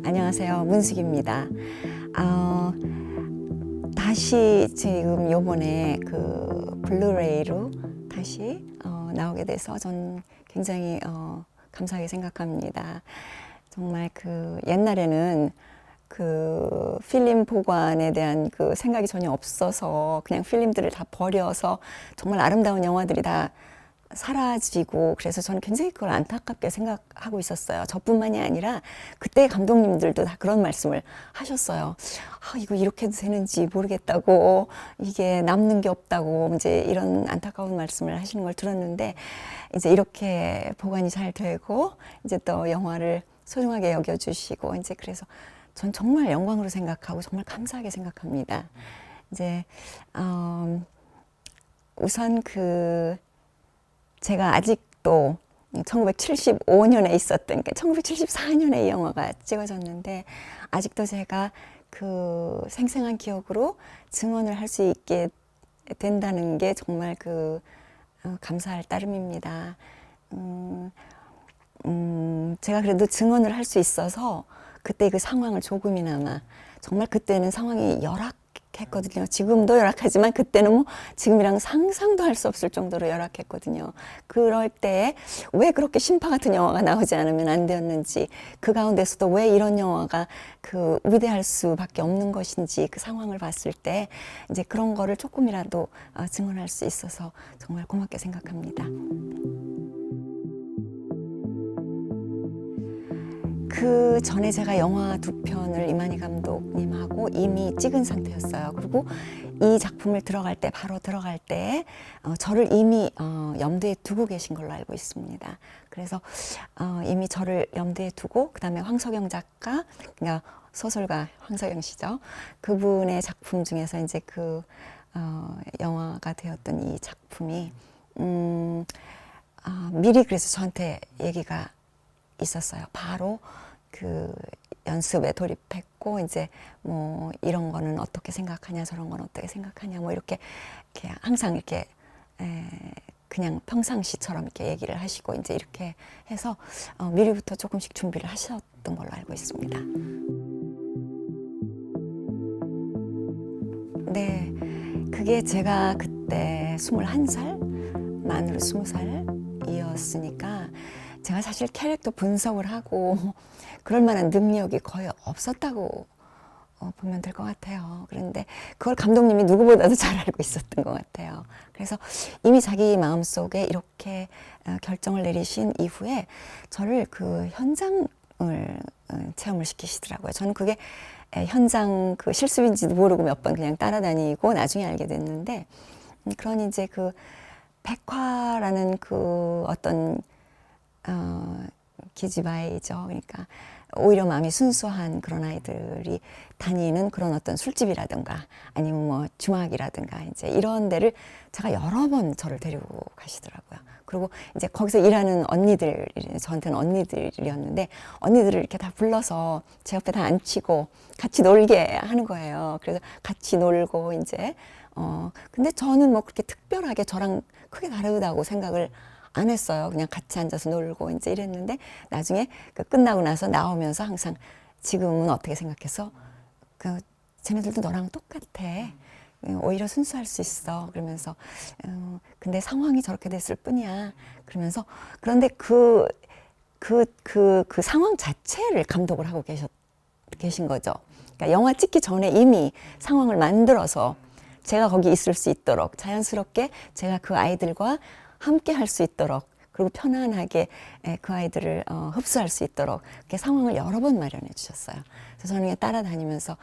안녕하세요. 문숙입니다. 다시 지금 요번에 그 블루레이로 다시 나오게 돼서 전 굉장히 감사하게 생각합니다. 정말 그 옛날에는 그 필름 보관에 대한 그 생각이 전혀 없어서 그냥 필름들을 다 버려서 정말 아름다운 영화들이 다 사라지고, 그래서 저는 굉장히 그걸 안타깝게 생각하고 있었어요. 저뿐만이 아니라 그때 감독님들도 다 그런 말씀을 하셨어요. 이거 이렇게 해도 되는지 모르겠다고, 이게 남는 게 없다고, 이제 이런 안타까운 말씀을 하시는 걸 들었는데, 이제 이렇게 보관이 잘 되고 이제 또 영화를 소중하게 여겨주시고, 이제 그래서 전 정말 영광으로 생각하고 정말 감사하게 생각합니다. 이제 우선 제가 아직도 1975년에 있었던, 1974년에 이 영화가 찍어졌는데, 아직도 제가 그 생생한 기억으로 증언을 할 수 있게 된다는 게 정말 감사할 따름입니다. 제가 그래도 증언을 할 수 있어서 그때 그 상황을 조금이나마, 정말 그때는 상황이 열악했거든요. 지금도 열악하지만 그때는 뭐 지금이랑 상상도 할 수 없을 정도로 열악했거든요. 그럴 때 왜 그렇게 신파 같은 영화가 나오지 않으면 안 되었는지, 그 가운데서도 왜 이런 영화가 위대할 수밖에 없는 것인지, 그 상황을 봤을 때 이제 그런 거를 조금이라도 증언할 수 있어서 정말 고맙게 생각합니다. 그 전에 제가 영화 2편을 이만희 감독님하고 이미 찍은 상태였어요. 그리고 이 작품을 바로 들어갈 때 저를 이미 염두에 두고 계신 걸로 알고 있습니다. 그래서 이미 저를 염두에 두고, 그 다음에 황석영 작가, 그러니까 소설가 황석영 씨죠. 그분의 작품 중에서 이제 영화가 되었던 이 작품이 미리 그래서 저한테 얘기가 있었어요. 바로 연습에 돌입했고, 이제 뭐 이런 거는 어떻게 생각하냐, 저런 건 어떻게 생각하냐, 뭐 이렇게 항상 이렇게 그냥 평상시처럼 이렇게 얘기를 하시고, 이제 이렇게 해서 미리부터 조금씩 준비를 하셨던 걸로 알고 있습니다. 네, 그게 제가 그때 21살, 만으로 20살이었으니까 제가 사실 캐릭터 분석을 하고 그럴 만한 능력이 거의 없었다고 보면 될 것 같아요. 그런데 그걸 감독님이 누구보다도 잘 알고 있었던 것 같아요. 그래서 이미 자기 마음속에 이렇게 결정을 내리신 이후에 저를 그 현장을 체험을 시키시더라고요. 저는 그게 현장 실습인지도 모르고 몇 번 그냥 따라다니고 나중에 알게 됐는데, 그러니 이제 백화라는 어떤 기집아이죠. 그러니까 오히려 마음이 순수한 그런 아이들이 다니는 그런 어떤 술집이라든가 아니면 뭐 주막이라든가 이제 이런 데를 제가 여러 번 저를 데리고 가시더라고요. 그리고 이제 거기서 일하는 언니들, 저한테는 언니들이었는데, 언니들을 이렇게 다 불러서 제 옆에 다 앉히고 같이 놀게 하는 거예요. 그래서 같이 놀고 이제 근데 저는 뭐 그렇게 특별하게 저랑 크게 다르다고 생각을 안 했어요. 그냥 같이 앉아서 놀고 이제 이랬는데, 나중에 끝나고 나서 나오면서 항상 지금은 어떻게 생각해서 쟤네들도 너랑 똑같아. 오히려 순수할 수 있어. 그러면서 근데 상황이 저렇게 됐을 뿐이야. 그러면서, 그런데 그 상황 자체를 감독을 하고 계신 거죠. 그러니까 영화 찍기 전에 이미 상황을 만들어서 제가 거기 있을 수 있도록, 자연스럽게 제가 그 아이들과 함께 할 수 있도록, 그리고 편안하게 그 아이들을 흡수할 수 있도록 그렇게 상황을 여러 번 마련해 주셨어요. 그래서 저는 그냥 따라다니면서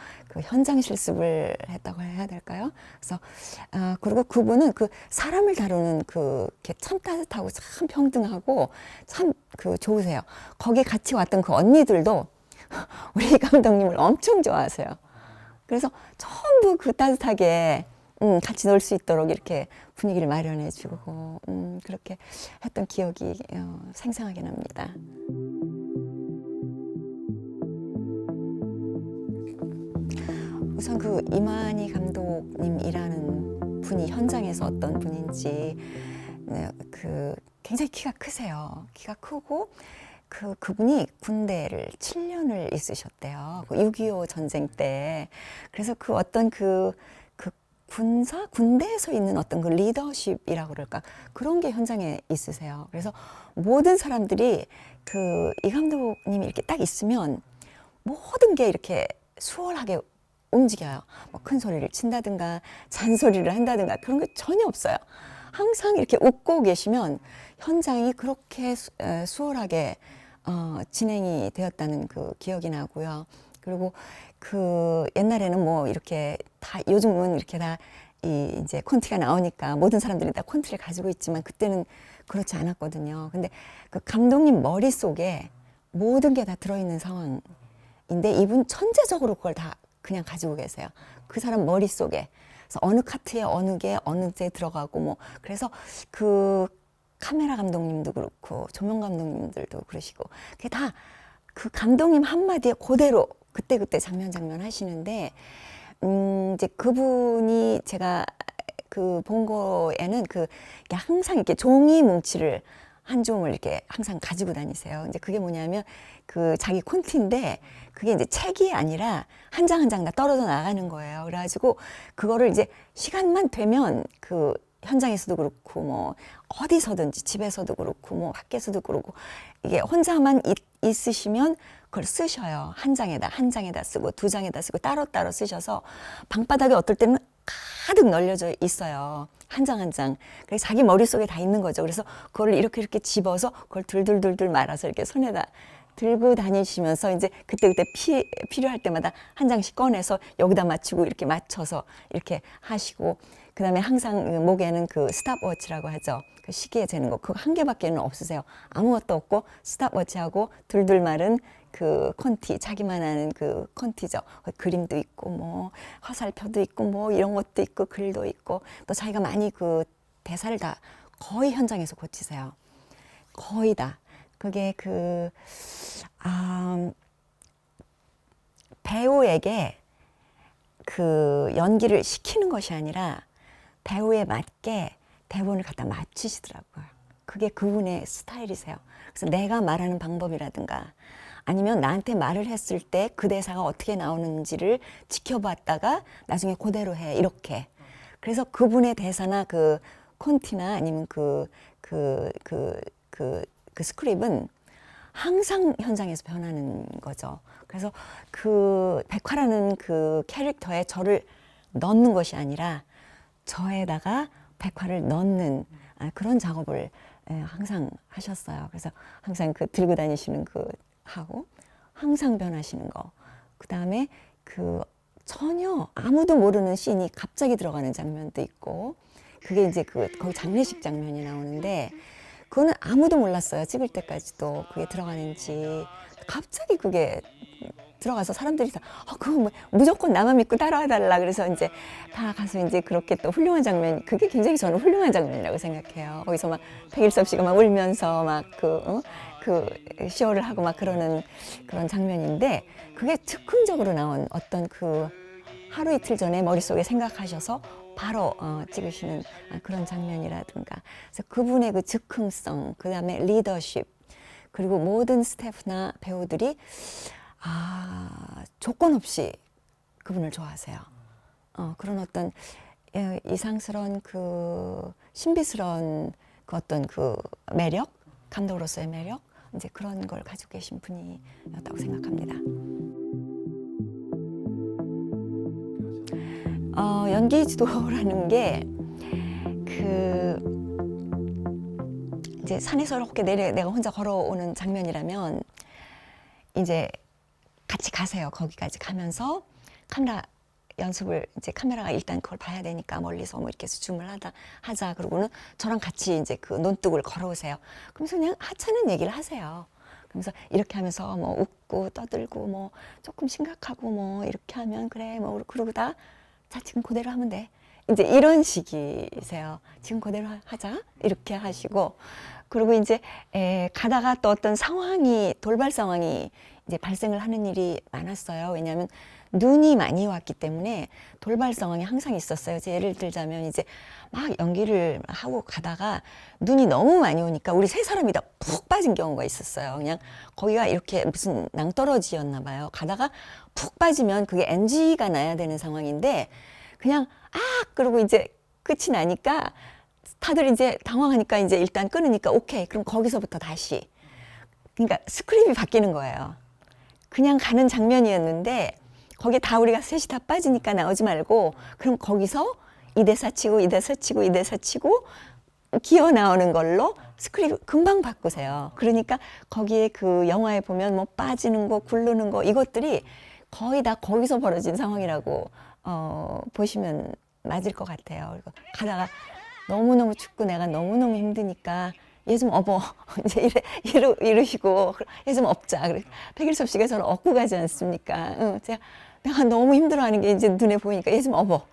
현장 실습을 했다고 해야 될까요? 그래서 그리고 그분은 사람을 다루는 참 따뜻하고 참 평등하고 참 좋으세요. 거기 같이 왔던 그 언니들도 우리 감독님을 엄청 좋아하세요. 그래서 전부 따뜻하게 같이 놀 수 있도록 이렇게 분위기를 마련해주고 그렇게 했던 기억이 생생하게 납니다. 우선 이만희 감독님이라는 분이 현장에서 어떤 분인지, 굉장히 키가 크세요. 키가 크고, 그분이 군대를 7년을 있으셨대요. 6.25 전쟁 때. 그래서 그 어떤 그 군대에서 있는 어떤 그 리더십이라고 그럴까? 그런 게 현장에 있으세요. 그래서 모든 사람들이 이 감독님이 이렇게 딱 있으면 모든 게 이렇게 수월하게 움직여요. 뭐 큰 소리를 친다든가 잔소리를 한다든가 그런 게 전혀 없어요. 항상 이렇게 웃고 계시면 현장이 그렇게 수월하게 진행이 되었다는 그 기억이 나고요. 그리고 옛날에는 뭐 이렇게 다 요즘은 이렇게 다 이제 콘티가 나오니까 모든 사람들이 다 콘티를 가지고 있지만 그때는 그렇지 않았거든요. 근데 그 감독님 머릿속에 모든 게 다 들어있는 상황인데 이분 천재적으로 그걸 다 그냥 가지고 계세요. 그 사람 머릿속에. 그래서 어느 카트에 어느 게 어느 때 들어가고 뭐 그래서 카메라 감독님도 그렇고 조명 감독님들도 그러시고 그게 다 그 감독님 한마디에 그대로 그때 장면 하시는데 이제 그분이 제가 본 거에는 항상 이렇게 종이 뭉치를 한 줌을 이렇게 항상 가지고 다니세요. 이제 그게 뭐냐면 자기 콘티인데 그게 이제 책이 아니라 한 장 한 장 다 떨어져 나가는 거예요. 그래가지고 그거를 이제 시간만 되면 현장에서도 그렇고 뭐 어디서든지 집에서도 그렇고 뭐 밖에서도 그렇고 이게 혼자만 있으시면 그걸 쓰셔요. 한 장에다 쓰고 두 장에다 쓰고 따로따로 쓰셔서 방바닥에 어떨 때는 가득 널려져 있어요. 한 장 한 장. 그래서 자기 머릿속에 다 있는 거죠. 그래서 그걸 이렇게 집어서 그걸 둘둘둘둘 말아서 이렇게 손에다 들고 다니시면서 이제 그때 필요할 때마다 한 장씩 꺼내서 여기다 맞추고 이렇게 맞춰서 이렇게 하시고 그다음에 항상 목에는 스탑워치라고 하죠. 시계에 재는 거 그거 한 개밖에는 없으세요. 아무것도 없고 스탑워치하고 둘둘 마른 콘티 자기만 아는 콘티죠. 그림도 있고 뭐 화살표도 있고 뭐 이런 것도 있고 글도 있고 또 자기가 많이 대사를 다 거의 현장에서 고치세요. 거의 다. 그게 배우에게 연기를 시키는 것이 아니라 배우에 맞게 대본을 갖다 맞추시더라고요. 그게 그분의 스타일이세요. 그래서 내가 말하는 방법이라든가 아니면 나한테 말을 했을 때 그 대사가 어떻게 나오는지를 지켜봤다가 나중에 그대로 해 이렇게. 그래서 그분의 대사나 콘티나 아니면 스크립은 항상 현장에서 변하는 거죠. 그래서 백화라는 캐릭터에 저를 넣는 것이 아니라 저에다가 백화를 넣는 그런 작업을 항상 하셨어요. 그래서 항상 들고 다니시는 하고 항상 변하시는 거. 그다음에 전혀 아무도 모르는 씬이 갑자기 들어가는 장면도 있고 그게 이제 거기 장례식 장면이 나오는데 그거는 아무도 몰랐어요. 찍을 때까지도 그게 들어가는지. 갑자기 그게 들어가서 사람들이 다 그거 무조건 나만 믿고 따라와 달라. 그래서 이제 다 가서 이제 그렇게 또 훌륭한 장면, 그게 굉장히 저는 훌륭한 장면이라고 생각해요. 거기서 막 백일섭 씨가 막 울면서 막 쇼를 하고 막 그러는 그런 장면인데 그게 즉흥적으로 나온 어떤 하루 이틀 전에 머릿속에 생각하셔서 바로 찍으시는 그런 장면이라든가. 그래서 그분의 즉흥성, 그 다음에 리더십, 그리고 모든 스태프나 배우들이 조건 없이 그분을 좋아하세요. 그런 어떤 이상스러운 신비스러운 어떤 매력, 감독으로서의 매력, 이제 그런 걸 가지고 계신 분이었다고 생각합니다. 연기 지도라는 게 이제 산에서 이렇게 내가 혼자 걸어오는 장면이라면 이제 같이 가세요. 거기까지 가면서 카메라 연습을 이제 카메라가 일단 그걸 봐야 되니까 멀리서 뭐 이렇게 줌을 하자. 그러고는 저랑 같이 이제 논뚝을 걸어오세요. 그러면서 그냥 하찮은 얘기를 하세요. 그러면서 이렇게 하면서 뭐 웃고 떠들고 뭐 조금 심각하고 뭐 이렇게 하면 그래 뭐 그러고 자 지금 그대로 하면 돼. 이제 이런 식이세요. 지금 그대로 하자 이렇게 하시고 그리고 이제 가다가 또 어떤 상황이 돌발 상황이 이제 발생을 하는 일이 많았어요. 왜냐하면 눈이 많이 왔기 때문에 돌발 상황이 항상 있었어요. 예를 들자면 이제 막 연기를 하고 가다가 눈이 너무 많이 오니까 우리 세 사람이 다 푹 빠진 경우가 있었어요. 그냥 거기가 이렇게 무슨 낭떠러지였나 봐요. 가다가 푹 빠지면 그게 NG가 나야 되는 상황인데 그냥 그러고 이제 끝이 나니까 다들 이제 당황하니까 이제 일단 끊으니까 오케이 그럼 거기서부터 다시 그러니까 스크립이 바뀌는 거예요. 그냥 가는 장면이었는데 거기에 다 우리가 셋이 다 빠지니까 나오지 말고 그럼 거기서 이 대사 치고 이 대사 치고 이 대사 치고 기어 나오는 걸로 스크립 금방 바꾸세요. 그러니까 거기에 그 영화에 보면 뭐 빠지는 거 굴르는 거 이것들이 거의 다 거기서 벌어진 상황이라고 보시면 맞을 것 같아요. 그리고 가다가 너무너무 춥고 내가 너무너무 힘드니까 얘 좀 업어. 이제 이러시고 얘 좀 업자. 백일섭 씨가 저를 업고 가지 않습니까? 내가 너무 힘들어하는 게 이제 눈에 보이니까 얘 좀 업어.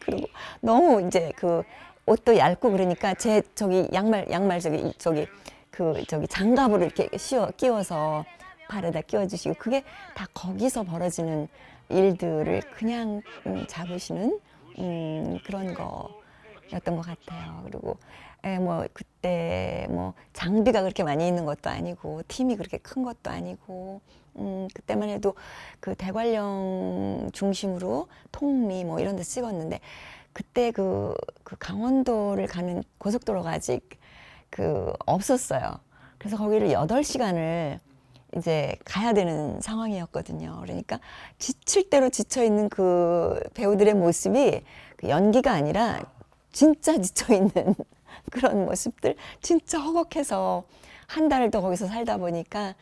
그리고 너무 이제 그 옷도 얇고 그러니까 제 저기 양말 저기 장갑을 이렇게 끼워서 발에다 끼워주시고 그게 다 거기서 벌어지는 일들을 그냥 잡으시는 그런 거였던 것 같아요. 그리고 뭐 그때 뭐 장비가 그렇게 많이 있는 것도 아니고 팀이 그렇게 큰 것도 아니고 그때만 해도 그 대관령 중심으로 통리 뭐 이런 데 찍었는데 그때 그 강원도를 가는 고속도로가 아직 없었어요. 그래서 거기를 8시간을 이제 가야 되는 상황이었거든요. 그러니까 지칠 대로 지쳐 있는 그 배우들의 모습이 그 연기가 아니라 진짜 지쳐 있는 그런 모습들, 진짜 허걱해서 한 달을 더 거기서 살다 보니까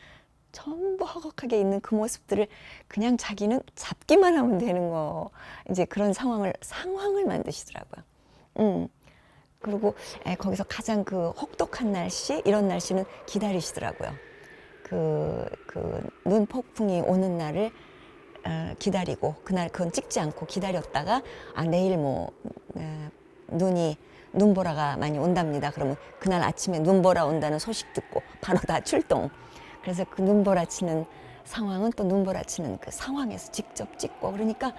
전부 허걱하게 있는 그 모습들을 그냥 자기는 잡기만 하면 되는 거, 이제 그런 상황을 만드시더라고요. 그리고 거기서 가장 그 혹독한 날씨, 이런 날씨는 기다리시더라고요. 눈 폭풍이 오는 날을 기다리고 그날 그건 찍지 않고 기다렸다가 내일 뭐 눈보라가 많이 온답니다. 그러면 그날 아침에 눈보라 온다는 소식 듣고 바로 다 출동. 그래서 그 눈보라 치는 상황은 또 눈보라 치는 그 상황에서 직접 찍고 그러니까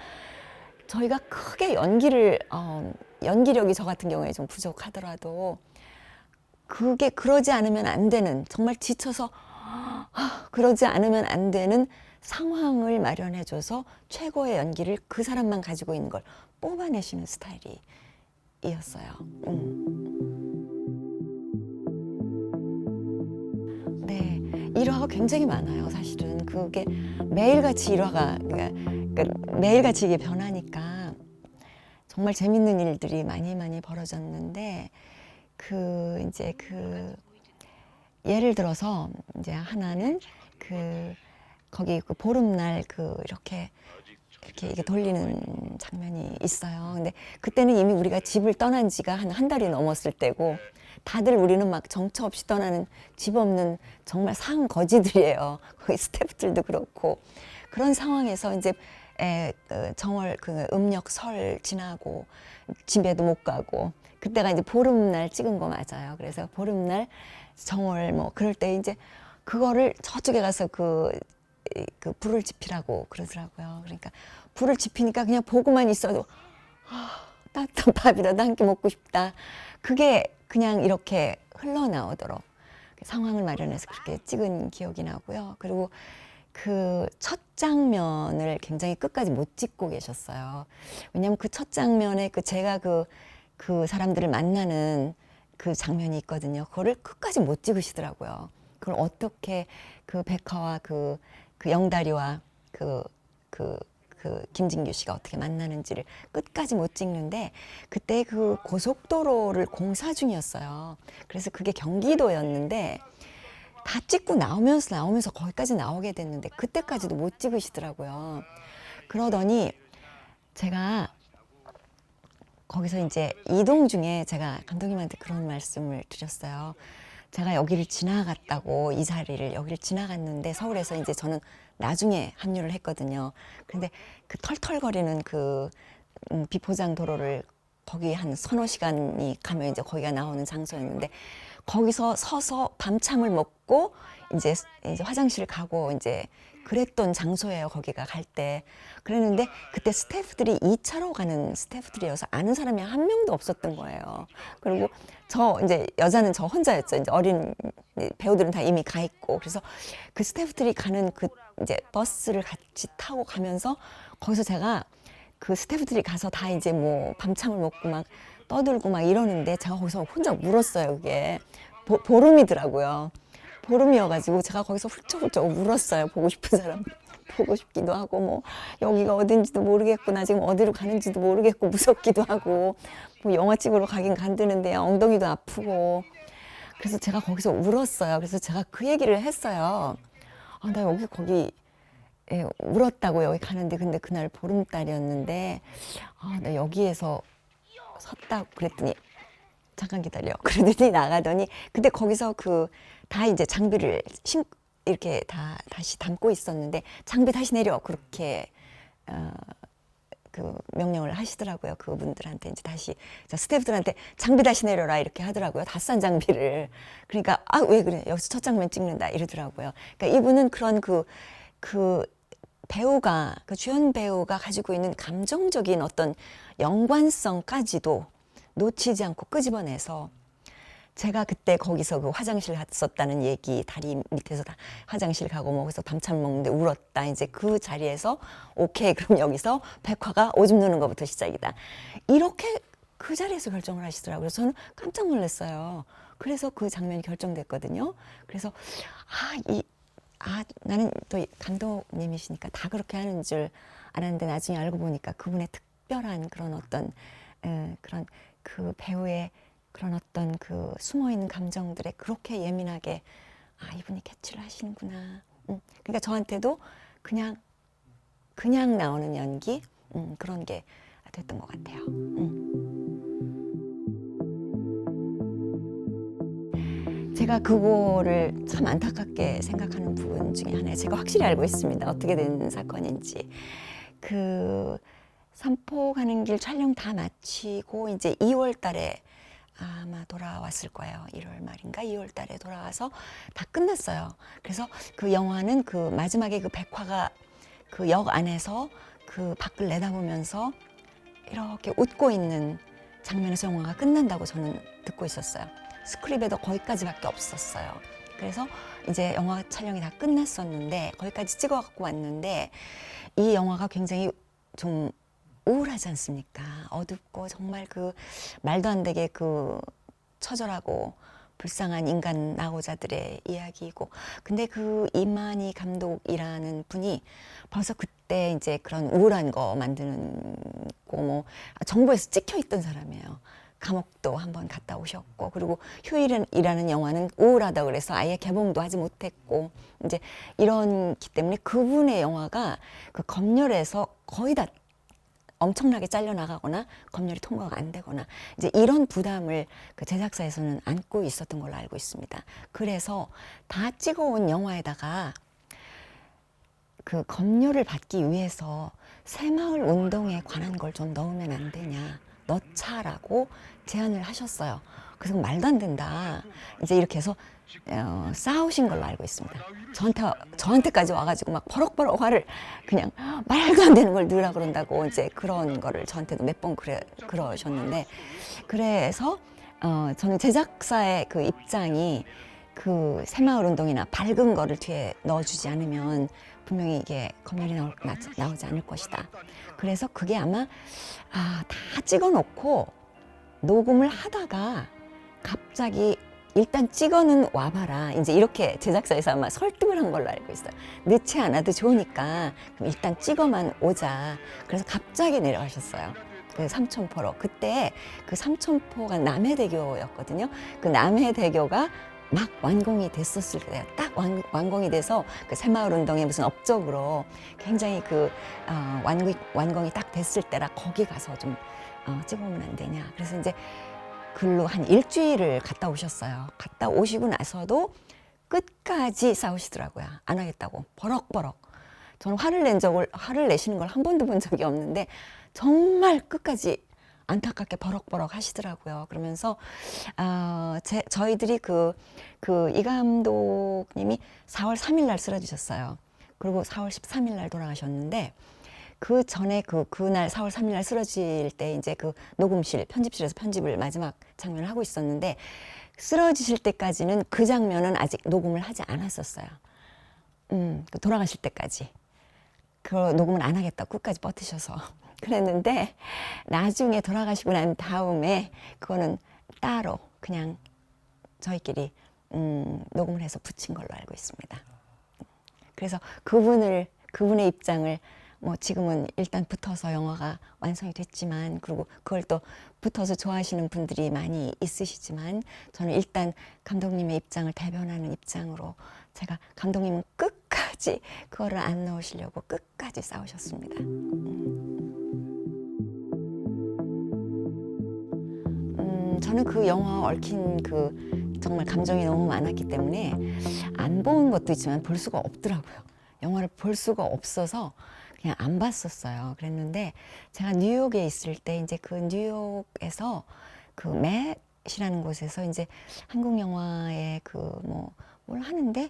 저희가 크게 연기력이 저 같은 경우에 좀 부족하더라도 그게 그러지 않으면 안 되는 정말 지쳐서 그러지 않으면 안 되는 상황을 마련해줘서 최고의 연기를 그 사람만 가지고 있는 걸 뽑아내시는 스타일이었어요. 네, 일화가 굉장히 많아요. 사실은 그게 매일같이 일화가 그러니까 매일같이 이게 변하니까 정말 재밌는 일들이 많이 벌어졌는데 이제 예를 들어서 이제 하나는 거기 보름날 이렇게 이게 돌리는 장면이 있어요. 근데 그때는 이미 우리가 집을 떠난 지가 한 달이 넘었을 때고 다들 우리는 막 정처 없이 떠나는 집 없는 정말 상거지들이에요. 거기 스태프들도 그렇고 그런 상황에서 이제 정월 음력 설 지나고 집에도 못 가고 그때가 이제 보름날 찍은 거 맞아요. 그래서 보름날 정월 뭐 그럴 때 이제 그거를 저쪽에 가서 불을 지피라고 그러더라고요. 그러니까 불을 지피니까 그냥 보고만 있어도 따뜻한 밥이라도 한 끼 먹고 싶다. 그게 그냥 이렇게 흘러나오도록 상황을 마련해서 그렇게 찍은 기억이 나고요. 그리고 그 첫 장면을 굉장히 끝까지 못 찍고 계셨어요. 왜냐하면 그 첫 장면에 제가 그 사람들을 만나는 그 장면이 있거든요. 그거를 끝까지 못 찍으시더라고요. 그걸 어떻게 백화와 영다리와 김진규 씨가 어떻게 만나는지를 끝까지 못 찍는데 그때 그 고속도로를 공사 중이었어요. 그래서 그게 경기도였는데 다 찍고 나오면서 거기까지 나오게 됐는데 그때까지도 못 찍으시더라고요. 그러더니 제가 거기서 이제 이동 중에 제가 감독님한테 그런 말씀을 드렸어요. 제가 여기를 지나갔다고 이 자리를 여기를 지나갔는데 서울에서 이제 저는 나중에 합류를 했거든요. 근데 그 털털거리는 비포장 도로를 거기 한 서너 시간이 가면 이제 거기가 나오는 장소였는데 거기서 서서 밤참을 먹고 이제 화장실 가고 이제 그랬던 장소예요. 거기가 갈 때. 그랬는데 그때 스태프들이 2차로 가는 스태프들이어서 아는 사람이 한 명도 없었던 거예요. 그리고 저 이제 여자는 저 혼자였죠. 이제 어린 배우들은 다 이미 가 있고. 그래서 그 스태프들이 가는 그 이제 버스를 같이 타고 가면서 거기서 제가 그 스태프들이 가서 다 이제 뭐 밤참을 먹고 막 떠들고 막 이러는데 제가 거기서 혼자 울었어요. 그게 보름이더라고요. 보름이어가지고 제가 거기서 훌쩍훌쩍 울었어요. 보고 싶은 사람 보고 싶기도 하고 뭐 여기가 어딘지도 모르겠고 나 지금 어디로 가는지도 모르겠고 무섭기도 하고 뭐 영화 찍으러 가긴 간드는데 엉덩이도 아프고 그래서 제가 거기서 울었어요. 그래서 제가 그 얘기를 했어요. 아, 나 여기 거기 울었다고 여기 가는데 근데 그날 보름달이었는데 아, 나 여기에서 섰다고 그랬더니 잠깐 기다려. 그러더니 나가더니 근데 거기서 그 다 이제 장비를 이렇게 다시 담고 있었는데 장비 다시 내려 그렇게 그 명령을 하시더라고요. 그분들한테 이제 다시 스태프들한테 장비 다시 내려라 이렇게 하더라고요. 다 싼 장비를. 그러니까 아, 왜 그래? 여기서 첫 장면 찍는다 이러더라고요. 그러니까 이분은 그런 그 배우가 그 주연 배우가 가지고 있는 감정적인 어떤 연관성까지도 놓치지 않고 끄집어내서 제가 그때 거기서 그 화장실 갔었다는 얘기 다리 밑에서 다 화장실 가고 뭐 그래서 밤참 먹는데 울었다 이제 그 자리에서 오케이 그럼 여기서 백화가 오줌 누는 것부터 시작이다 이렇게 그 자리에서 결정을 하시더라고요. 그래서 저는 깜짝 놀랐어요. 그래서 그 장면이 결정됐거든요. 그래서 나는 또 감독님이시니까 다 그렇게 하는 줄 알았는데 나중에 알고 보니까 그분의 특별한 그런 어떤 그런 그 배우의 그런 어떤 그 숨어있는 감정들에 그렇게 예민하게 이분이 캐치를 하시는구나. 그러니까 저한테도 그냥 나오는 연기 그런 게 됐던 것 같아요. 제가 그거를 참 안타깝게 생각하는 부분 중에 하나예요. 제가 확실히 알고 있습니다. 어떻게 된 사건인지. 그 삼포 가는 길 촬영 다 마치고 이제 2월 달에 아마 돌아왔을 거예요. 1월 말인가 2월 달에 돌아와서 다 끝났어요. 그래서 그 영화는 그 마지막에 그 백화가 그 역 안에서 그 밖을 내다보면서 이렇게 웃고 있는 장면에서 영화가 끝난다고 저는 듣고 있었어요. 스크립에도 거기까지밖에 없었어요. 그래서 이제 영화 촬영이 다 끝났었는데 거기까지 찍어 갖고 왔는데 이 영화가 굉장히 좀 우울하지 않습니까? 어둡고 정말 그 말도 안 되게 그 처절하고 불쌍한 인간 낙오자들의 이야기이고 근데 그 이만희 감독이라는 분이 벌써 그때 이제 그런 우울한 거 만드는 거 뭐 정부에서 찍혀 있던 사람이에요. 감옥도 한번 갔다 오셨고 그리고 휴일이라는 영화는 우울하다 그래서 아예 개봉도 하지 못했고 이제 이런기 때문에 그분의 영화가 그 검열에서 거의 다 엄청나게 잘려나가거나 검열이 통과가 안 되거나 이제 이런 부담을 그 제작사에서는 안고 있었던 걸로 알고 있습니다. 그래서 다 찍어온 영화에다가 그 검열을 받기 위해서 새마을 운동에 관한 걸 좀 넣으면 안 되냐 넣자라고 제안을 하셨어요. 그래서 말도 안 된다 이제 이렇게 해서 싸우신 걸로 알고 있습니다. 저한테까지 와가지고 막 버럭버럭 화를 그냥 말도 안 되는 걸 넣으라 그런다고 이제 그런 거를 저한테도 몇 번 그러셨는데 그래서 저는 제작사의 그 입장이 그 새마을 운동이나 밝은 거를 뒤에 넣어주지 않으면 분명히 이게 검열이 나오지 않을 것이다. 그래서 그게 아마 다 찍어놓고 녹음을 하다가 갑자기 일단 찍어는 와봐라. 이제 이렇게 제작사에서 아마 설득을 한 걸로 알고 있어요. 넣지 않아도 좋으니까 그럼 일단 찍어만 오자. 그래서 갑자기 내려가셨어요. 그 삼천포로. 그때 그 삼천포가 남해대교였거든요. 그 남해대교가 막 완공이 됐었을 때가 딱 완공이 돼서 그 새마을 운동의 무슨 업적으로 굉장히 그 완공이 딱 됐을 때라 거기 가서 좀 찍어오면 안 되냐. 그래서 이제 글로 한 일주일을 갔다 오셨어요. 갔다 오시고 나서도 끝까지 싸우시더라고요. 안 하겠다고 버럭버럭. 저는 화를 내시는 걸 한 번도 본 적이 없는데 정말 끝까지 안타깝게 버럭버럭 하시더라고요. 그러면서 저희들이 이 감독님이 4월 3일 날 쓰러지셨어요. 그리고 4월 13일 날 돌아가셨는데 그 전에 그날 4월 3일 날 쓰러질 때 이제 그 녹음실, 편집실에서 편집을 마지막 장면을 하고 있었는데 쓰러지실 때까지는 그 장면은 아직 녹음을 하지 않았었어요. 돌아가실 때까지. 그 녹음을 안 하겠다고 끝까지 버티셔서 그랬는데 나중에 돌아가시고 난 다음에 그거는 따로 그냥 저희끼리 녹음을 해서 붙인 걸로 알고 있습니다. 그래서 그분의 입장을 뭐 지금은 일단 붙어서 영화가 완성이 됐지만 그리고 그걸 또 붙어서 좋아하시는 분들이 많이 있으시지만 저는 일단 감독님의 입장을 대변하는 입장으로 제가 감독님은 끝까지 그거를 안 넣으시려고 끝까지 싸우셨습니다. 저는 그 영화 얽힌 정말 감정이 너무 많았기 때문에 안 본 것도 있지만 볼 수가 없더라고요. 영화를 볼 수가 없어서 그냥 안 봤었어요. 그랬는데 제가 뉴욕에 있을 때 이제 그 뉴욕에서 그 맷이라는 곳에서 이제 한국 영화의 뭘 하는데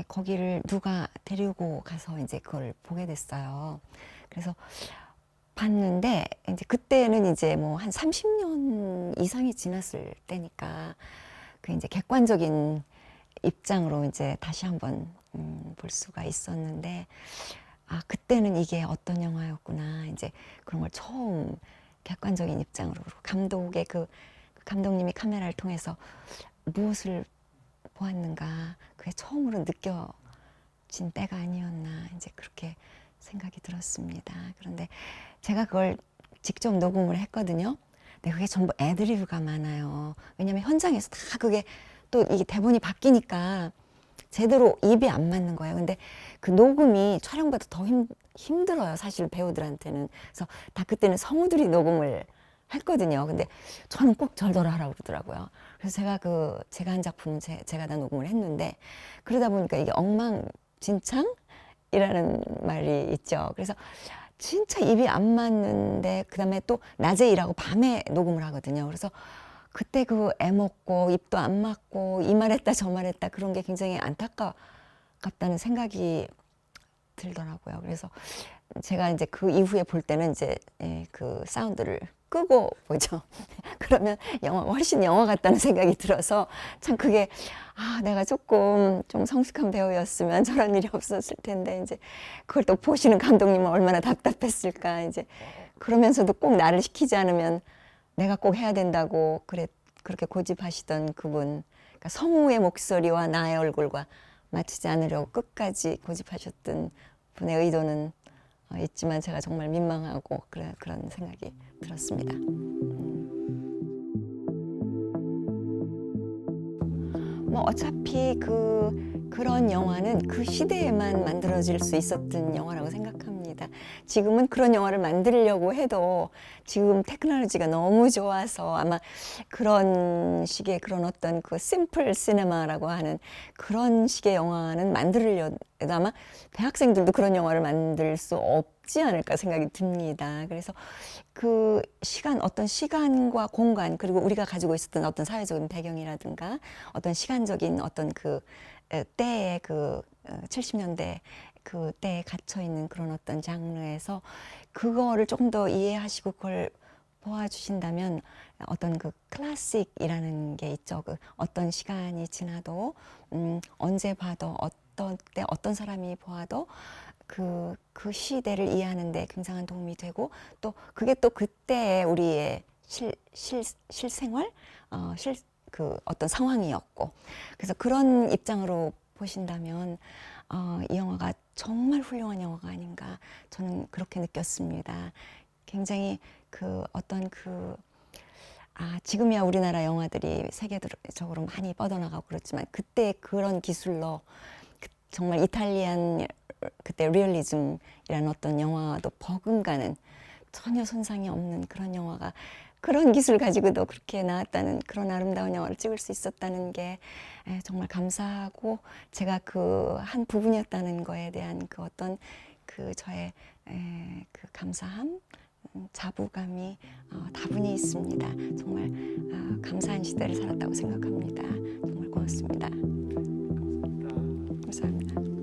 거기를 누가 데리고 가서 이제 그걸 보게 됐어요. 그래서 봤는데 이제 그때는 이제 뭐 한 30년 이상이 지났을 때니까 그 이제 객관적인 입장으로 이제 다시 한번 볼 수가 있었는데 그때는 이게 어떤 영화였구나 이제 그런 걸 처음 객관적인 입장으로 감독의 감독님이 카메라를 통해서 무엇을 보았는가 그게 처음으로 느껴진 때가 아니었나 이제 그렇게 생각이 들었습니다. 그런데 제가 그걸 직접 녹음을 했거든요. 근데 그게 전부 애드리브가 많아요. 왜냐면 현장에서 다 그게 또 이게 대본이 바뀌니까 제대로 입이 안 맞는 거예요. 근데 그 녹음이 촬영보다 더 힘들어요. 사실 배우들한테는. 그래서 다 그때는 성우들이 녹음을 했거든요. 근데 저는 꼭 절더러 하라고 그러더라고요. 그래서 제가 한 작품은 제가 다 녹음을 했는데 그러다 보니까 이게 엉망진창이라는 말이 있죠. 그래서 진짜 입이 안 맞는데 그다음에 또 낮에 일하고 밤에 녹음을 하거든요. 그래서 그때 애먹고 입도 안 맞고 이 말했다 저 말했다 그런 게 굉장히 안타깝다는 생각이 들더라고요. 그래서 제가 이제 그 이후에 볼 때는 이제 그 사운드를 끄고 보죠. 그러면 훨씬 영화 같다는 생각이 들어서 참 그게 내가 조금 좀 성숙한 배우였으면 저런 일이 없었을 텐데 이제 그걸 또 보시는 감독님은 얼마나 답답했을까 이제 그러면서도 꼭 나를 시키지 않으면 내가 꼭 해야 된다고 그렇게 고집하시던 그분 그러니까 성우의 목소리와 나의 얼굴과 맞추지 않으려고 끝까지 고집하셨던 분의 의도는 있지만 제가 정말 민망하고 그런 생각이 들었습니다. 뭐 어차피 그런 영화는 그 시대에만 만들어질 수 있었던 영화라고 생각합니다. 지금은 그런 영화를 만들려고 해도 지금 테크놀로지가 너무 좋아서 아마 그런 식의 그런 어떤 심플 시네마라고 하는 그런 식의 영화는 만들려도 아마 대학생들도 그런 영화를 만들 수 없지 않을까 생각이 듭니다. 그래서 어떤 시간과 공간 그리고 우리가 가지고 있었던 어떤 사회적인 배경이라든가 어떤 시간적인 어떤 때의 70년대 그 때에 갇혀 있는 그런 어떤 장르에서 그거를 조금 더 이해하시고 그걸 보아주신다면 어떤 클래식이라는 게 있죠. 어떤 시간이 지나도 언제 봐도 어떤 때 어떤 사람이 보아도 그 시대를 이해하는 데 굉장한 도움이 되고 또 그게 또 그때의 우리의 실생활 어떤 상황이었고 그래서 그런 입장으로 보신다면 이 영화가 정말 훌륭한 영화가 아닌가 저는 그렇게 느꼈습니다. 굉장히 지금이야 우리나라 영화들이 세계적으로 많이 뻗어나가고 그렇지만 그때 그런 기술로 정말 이탈리안 그때 리얼리즘이라는 어떤 영화도 버금가는 전혀 손상이 없는 그런 영화가 그런 기술 가지고도 그렇게 나왔다는 그런 아름다운 영화를 찍을 수 있었다는 게 정말 감사하고 제가 한 부분이었다는 거에 대한 어떤 저의 감사함 자부감이 다분히 있습니다. 정말 감사한 시대를 살았다고 생각합니다. 정말 고맙습니다. 감사합니다.